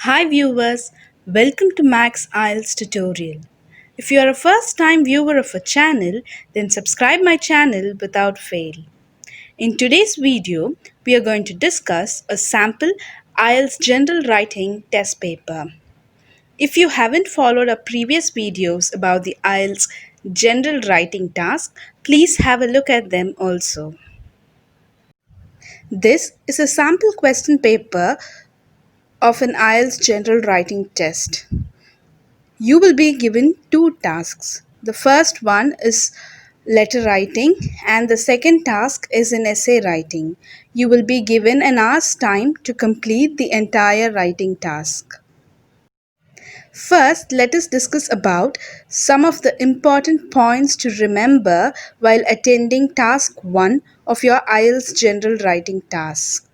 Hi viewers, welcome to Max IELTS tutorial. If you are a first time viewer of a channel, then subscribe my channel without fail. In today's video, we are going to discuss a sample IELTS general writing test paper. If you haven't followed our previous videos about the IELTS general writing task, please have a look at them also. This is a sample question paper of an IELTS general writing test. You will be given two tasks. The first one is letter writing, and the second task is an essay writing. You will be given an hour's time to complete the entire writing task. First, let us discuss about some of the important points to remember while attending task 1 of your IELTS general writing task.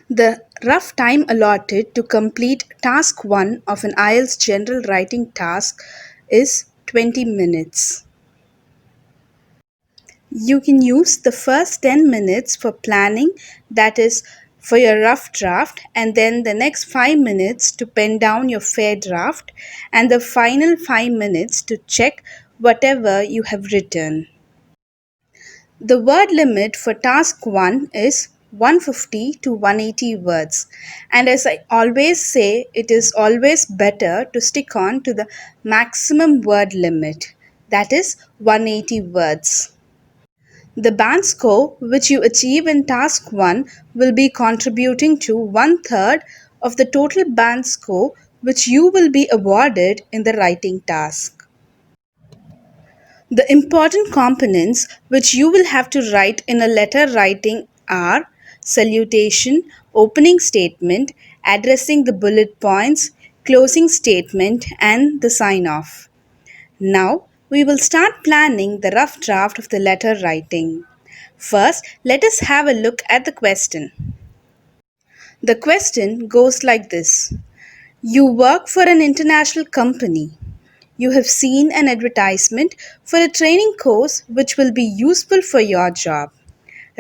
The rough time allotted to complete task 1 of an IELTS general writing task is 20 minutes. You can use the first 10 minutes for planning, that is, for your rough draft, and then the next 5 minutes to pen down your fair draft, and the final 5 minutes to check whatever you have written. The word limit for task 1 is 150 to 180 words, and as I always say, it is always better to stick on to the maximum word limit, that is 180 words. The band score which you achieve in task 1 will be contributing to one third of the total band score which you will be awarded in the writing task. The important components which you will have to write in a letter writing are salutation, opening statement, addressing the bullet points, closing statement, and the sign off. Now, we will start planning the rough draft of the letter writing. First, let us have a look at the question. The question goes like this: you work for an international company. You have seen an advertisement for a training course which will be useful for your job.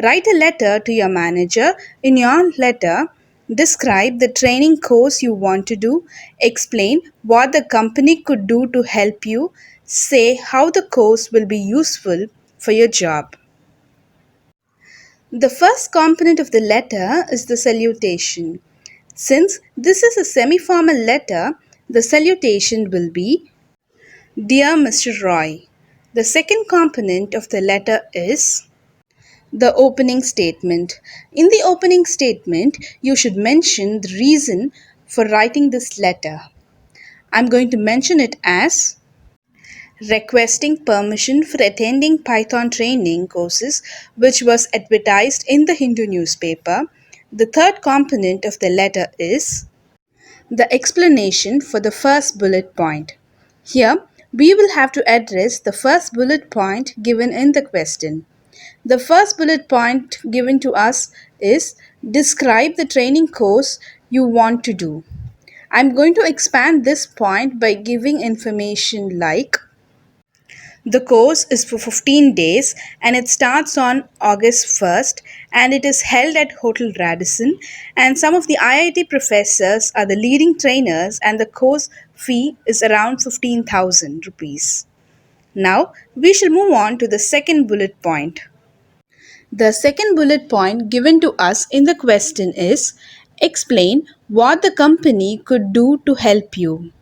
Write a letter to your manager. In your letter, describe the training course you want to do, explain what the company could do to help you, say how the course will be useful for your job. The first component of the letter is the salutation. Since this is a semi formal letter, the salutation will be Dear Mr. Roy. The second component of the letter is the opening statement. In the opening statement, you should mention the reason for writing this letter. I'm going to mention it as requesting permission for attending Python training courses, which was advertised in the Hindu newspaper. The third component of the letter is the explanation for the first bullet point. Here, we will have to address the first bullet point given in the question. The first bullet point given to us is describe the training course you want to do. I'm going to expand this point by giving information like the course is for 15 days and it starts on August 1st and it is held at Hotel Radisson, and some of the IIT professors are the leading trainers and the course fee is around 15,000 rupees. Now we shall move on to the second bullet point. The second bullet point given to us in the question is explain what the company could do to help you.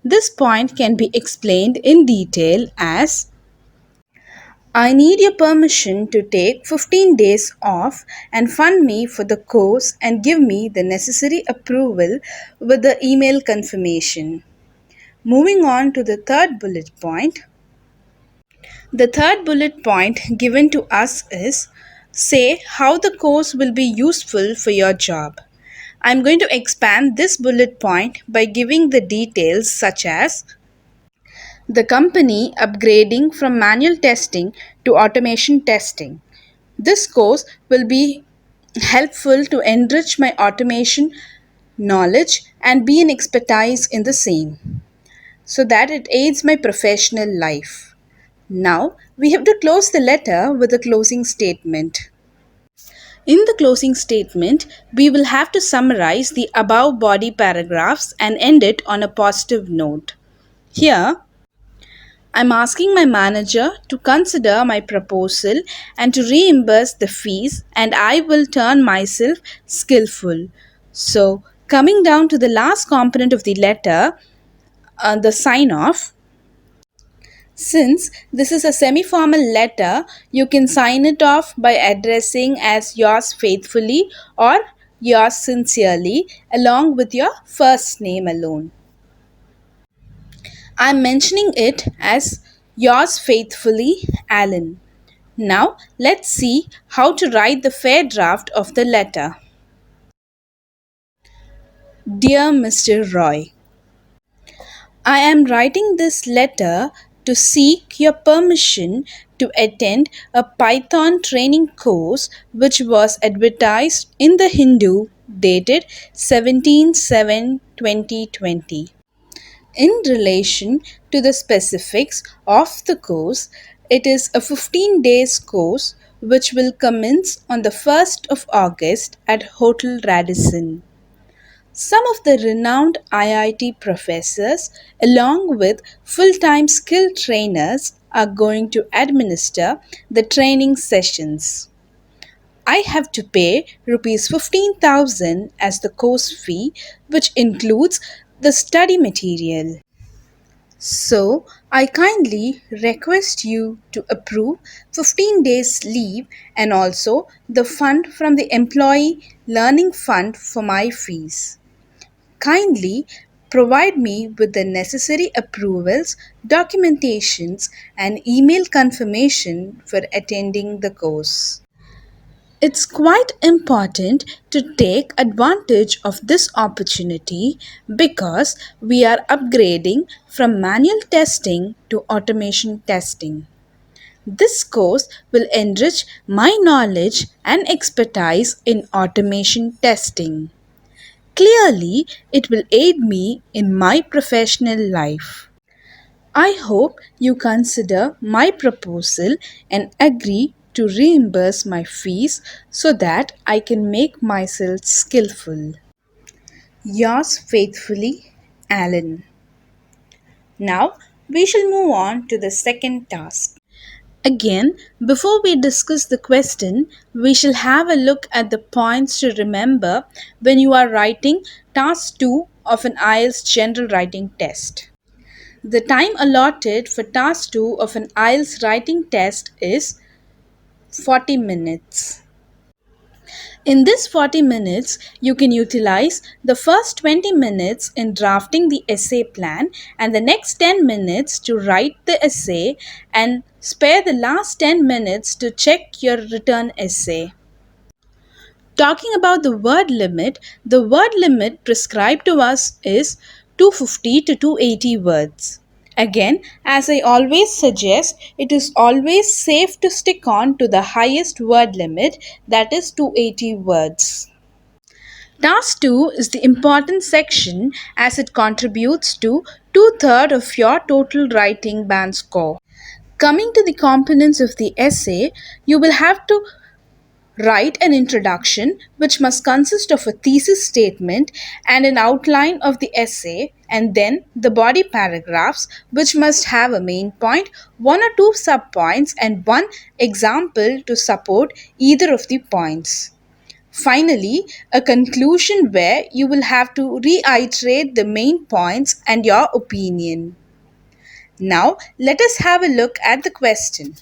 This point can be explained in detail as I need your permission to take 15 days off and fund me for the course and give me the necessary approval with the email confirmation. Moving on to the third bullet point. The third bullet point given to us is say how the course will be useful for your job. I'm going to expand this bullet point by giving the details such as the company upgrading from manual testing to automation testing. This course will be helpful to enrich my automation knowledge and be an expertise in the same so that it aids my professional life. Now we have to close the letter with a closing statement. In the closing statement, we will have to summarize the above body paragraphs and end it on a positive note. Here, I'm asking my manager to consider my proposal and to reimburse the fees, and I will turn myself skillful. So, coming down to the last component of the letter, the sign off. Since this is a semi formal letter, you can sign it off by addressing as yours faithfully or yours sincerely along with your first name alone. I'm mentioning it as yours faithfully, Alan. Now, let's see how to write the fair draft of the letter. Dear Mr. Roy, I am writing this letter to seek your permission to attend a Python training course which was advertised in the Hindu dated 17/7/2020. In relation to the specifics of the course, it is a 15 days course which will commence on the 1st of August at Hotel Radisson. Some of the renowned IIT professors, along with full time skilled trainers, are going to administer the training sessions. I have to pay rupees 15,000 as the course fee, which includes the study material. So, I kindly request you to approve 15 days leave and also the fund from the Employee Learning Fund for my fees. Kindly provide me with the necessary approvals, documentations, and email confirmation for attending the course. It's quite important to take advantage of this opportunity because we are upgrading from manual testing to automation testing. This course will enrich my knowledge and expertise in automation testing. Clearly, it will aid me in my professional life. I hope you consider my proposal and agree to reimburse my fees so that I can make myself skillful. Yours faithfully, Alan. Now, we shall move on to the second task. Again, before we discuss the question, we shall have a look at the points to remember when you are writing task 2 of an IELTS general writing test. The time allotted for task 2 of an IELTS writing test is 40 minutes. In this 40 minutes, you can utilize the first 20 minutes in drafting the essay plan and the next 10 minutes to write the essay and spare the last 10 minutes to check your written essay. Talking about the word limit prescribed to us is 250 to 280 words. Again, as I always suggest, it is always safe to stick on to the highest word limit, that is 280 words. Task 2 is the important section as it contributes to two-thirds of your total writing band score. Coming to the components of the essay, you will have to write an introduction which must consist of a thesis statement and an outline of the essay, and then the body paragraphs which must have a main point, one or two subpoints, and one example to support either of the points. Finally, a conclusion where you will have to reiterate the main points and your opinion. Now, let us have a look at the question.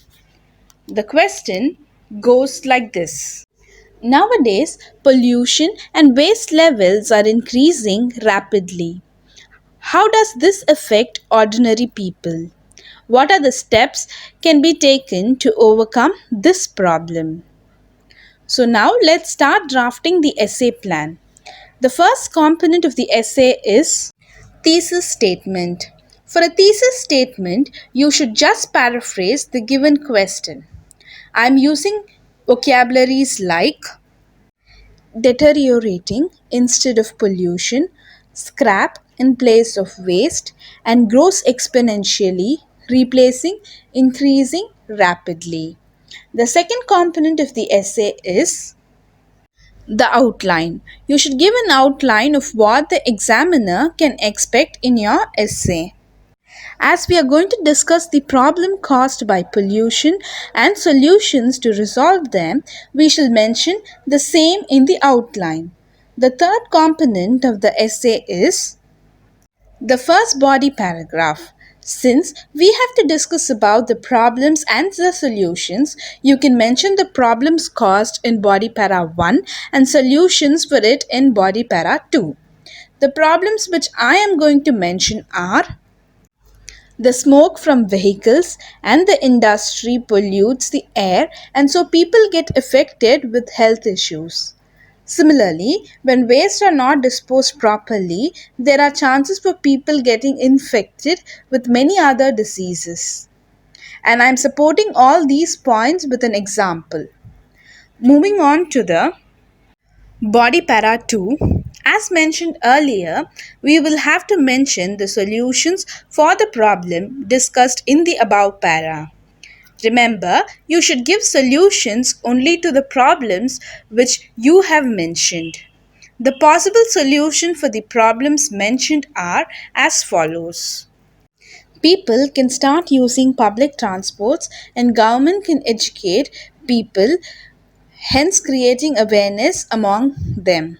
The question goes like this. Nowadays, pollution and waste levels are increasing rapidly. How does this affect ordinary people? What are the steps can be taken to overcome this problem? So now let's start drafting the essay plan. The first component of the essay is thesis statement. For a thesis statement, you should just paraphrase the given question. I am using vocabularies like deteriorating instead of pollution, scrap in place of waste, and grows exponentially, replacing increasing rapidly. The second component of the essay is The outline. You should give an outline of what the examiner can expect in your essay. As we are going to discuss the problem caused by pollution and solutions to resolve them, we shall mention the same in the outline. The third component of the essay is the first body paragraph. Since we have to discuss about the problems and the solutions, you can mention the problems caused in body para 1 and solutions for it in body para 2. The problems which I am going to mention are: the smoke from vehicles and the industry pollutes the air, and so people get affected with health issues. Similarly, when waste are not disposed properly, there are chances for people getting infected with many other diseases. And I'm supporting all these points with an example. Moving on to the body para 2, as mentioned earlier, we will have to mention the solutions for the problem discussed in the above para. Remember, you should give solutions only to the problems which you have mentioned. The possible solution for the problems mentioned are as follows. People can start using public transports and government can educate people, hence creating awareness among them.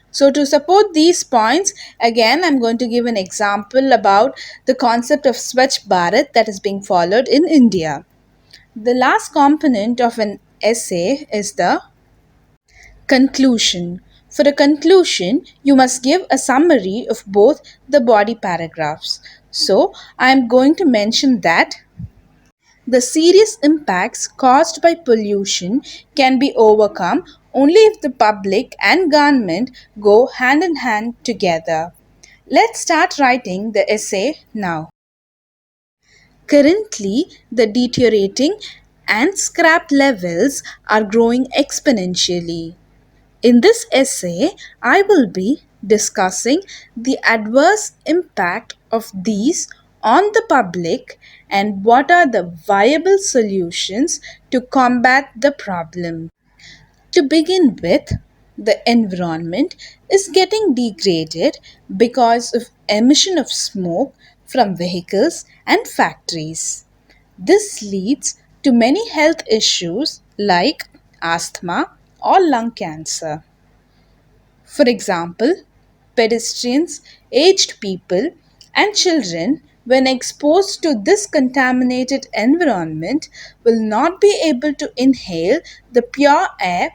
So, to support these points, again, I'm going to give an example about the concept of Swachh Bharat that is being followed in India. The last component of an essay is the conclusion. For a conclusion, you must give a summary of both the body paragraphs. So, I am going to mention that the serious impacts caused by pollution can be overcome only if the public and government go hand in hand together. Let's start writing the essay now. Currently, the deteriorating and scrap levels are growing exponentially. In this essay, I will be discussing the adverse impact of these on the public and what are the viable solutions to combat the problem. To begin with, the environment is getting degraded because of emission of smoke from vehicles and factories. This leads to many health issues like asthma or lung cancer. For example, pedestrians, aged people, and children, when exposed to this contaminated environment, will not be able to inhale the pure air,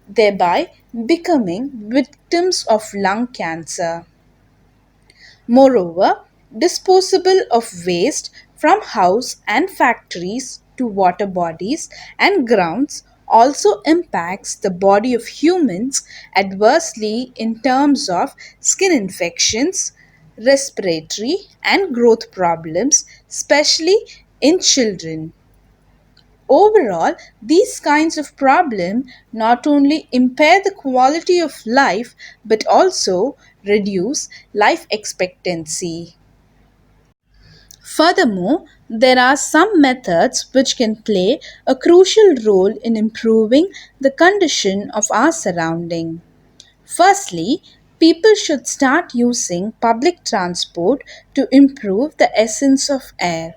thereby becoming victims of lung cancer. Moreover, disposal of waste from house and factories to water bodies and grounds also impacts the body of humans adversely in terms of skin infections, respiratory and growth problems, especially in children. Overall, these kinds of problems not only impair the quality of life but also reduce life expectancy. Furthermore, there are some methods which can play a crucial role in improving the condition of our surrounding. Firstly, people should start using public transport to improve the essence of air.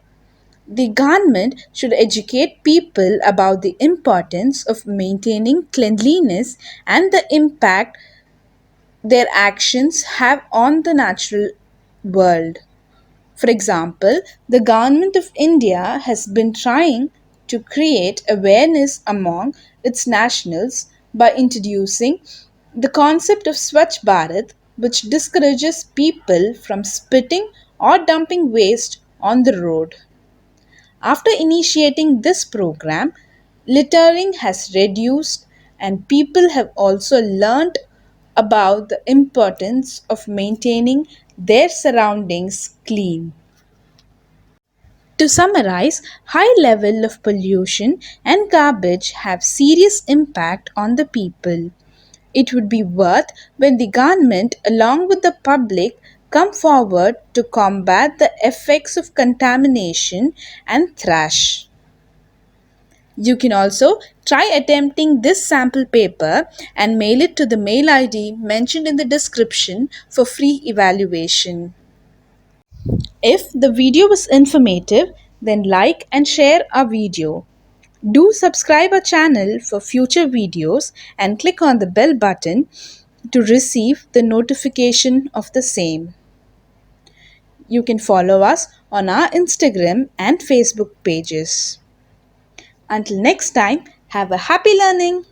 The government should educate people about the importance of maintaining cleanliness and the impact their actions have on the natural world. For example, the government of India has been trying to create awareness among its nationals by introducing the concept of Swachh Bharat, which discourages people from spitting or dumping waste on the road. After initiating this program, littering has reduced and people have also learned about the importance of maintaining their surroundings clean. To summarize, high level of pollution and garbage have serious impact on the people. It would be worth when the government along with the public come forward to combat the effects of contamination and trash. You can also try attempting this sample paper and mail it to the mail ID mentioned in the description for free evaluation. If the video was informative, then like and share our video. Do subscribe our channel for future videos and click on the bell button to receive the notification of the same. You can follow us on our Instagram and Facebook pages. Until next time, have a happy learning!